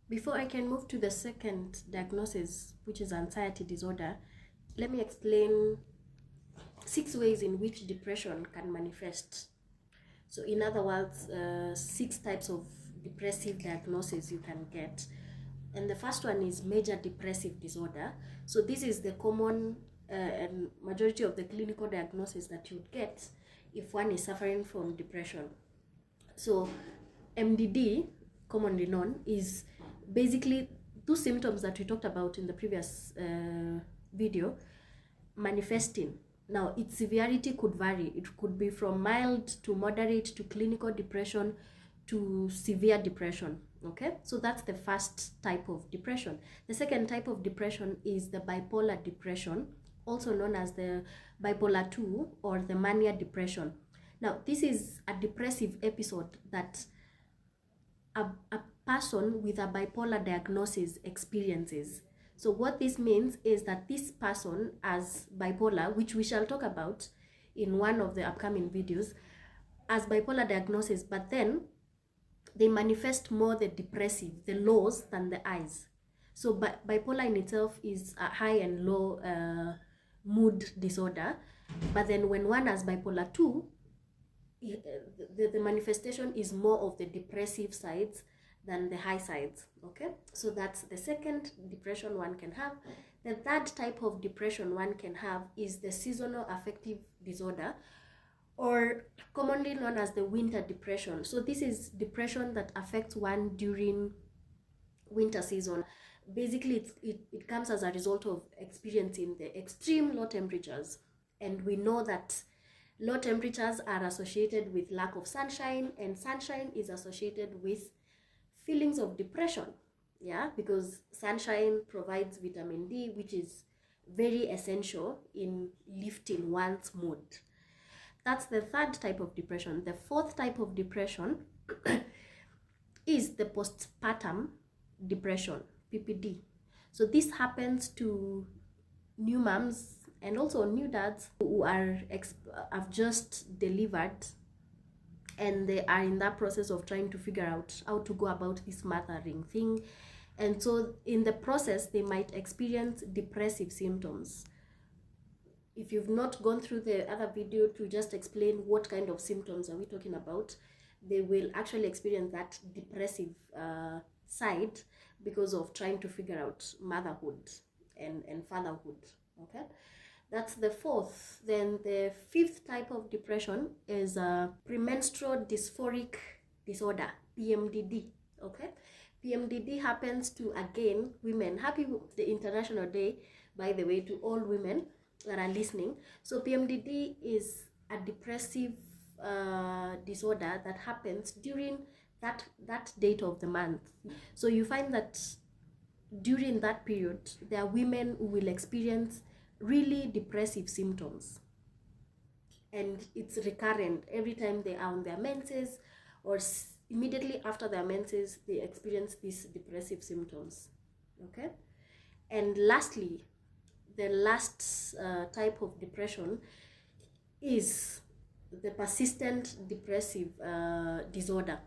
Before I can move to the second diagnosis, which is anxiety disorder, let me explain 6 ways in which depression can manifest. So in other words, 6 types of depressive diagnosis you can get. And the first one is major depressive disorder. So this is the common and majority of the clinical diagnosis that you'd get if one is suffering from depression. So MDD, commonly known, is basically those symptoms that we talked about in the previous video manifesting. Now, its severity could vary. It could be from mild to moderate to clinical depression to severe depression. Okay, so that's the first type of depression. The second type of depression is the bipolar depression, also known as the bipolar 2 or the mania depression. Now, this is a depressive episode that a person with a bipolar diagnosis experiences. So what this means is that this person has bipolar, which we shall talk about in one of the upcoming videos, as bipolar diagnosis, but then they manifest more the depressive, the lows, than the highs. So bipolar in itself is a high and low mood disorder, but then when one has bipolar 2, the manifestation is more of the depressive sides than the high sides. Okay, so that's the second depression one can have. The third type of depression one can have is the seasonal affective disorder, or commonly known as the winter depression. So this is depression that affects one during winter season. Basically, it comes as a result of experiencing the extreme low temperatures, and we know that low temperatures are associated with lack of sunshine, and sunshine is associated with feelings of depression. Yeah, because sunshine provides vitamin D, which is very essential in lifting one's mood. That's the third type of depression. The fourth type of depression is the postpartum depression, PPD. So this happens to new moms and also new dads who have just delivered, and they are in that process of trying to figure out how to go about this mothering thing. And so in the process, they might experience depressive symptoms. If you've not gone through the other video to just explain what kind of symptoms are we talking about, they will actually experience that depressive side because of trying to figure out motherhood and fatherhood. Okay, that's the fourth. Then the fifth type of depression is premenstrual dysphoric disorder, PMDD. Okay, PMDD happens to, again, women. Happy the International Day, by the way, to all women that are listening. So PMDD is a depressive disorder that happens during that date of the month. So you find that during that period, there are women who will experience really depressive symptoms, and it's recurrent every time they are on their menses, or immediately after their menses they experience these depressive symptoms. Okay, and lastly, the last type of depression is the persistent depressive disorder,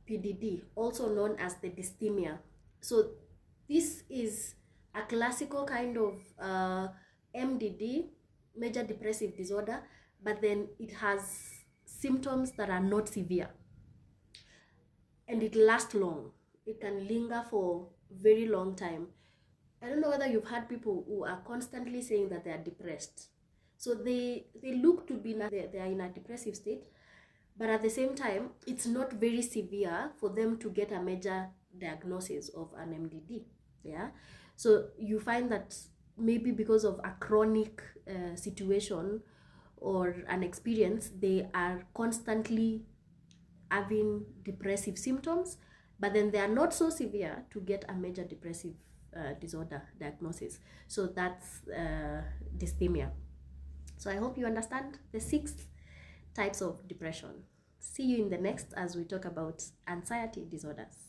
PDD, also known as the dysthymia. So this is a classical kind of MDD, major depressive disorder, but then it has symptoms that are not severe, and it lasts long. It can linger for very long time. I don't know whether you've had people who are constantly saying that they are depressed. So they look to be they are in a depressive state, but at the same time, it's not very severe for them to get a major diagnosis of an MDD. Yeah, so you find that maybe because of a chronic situation or an experience, they are constantly having depressive symptoms, but then they are not so severe to get a major depressive disorder diagnosis. So that's dysthymia. So I hope you understand the 6 types of depression. See you in the next as we talk about anxiety disorders.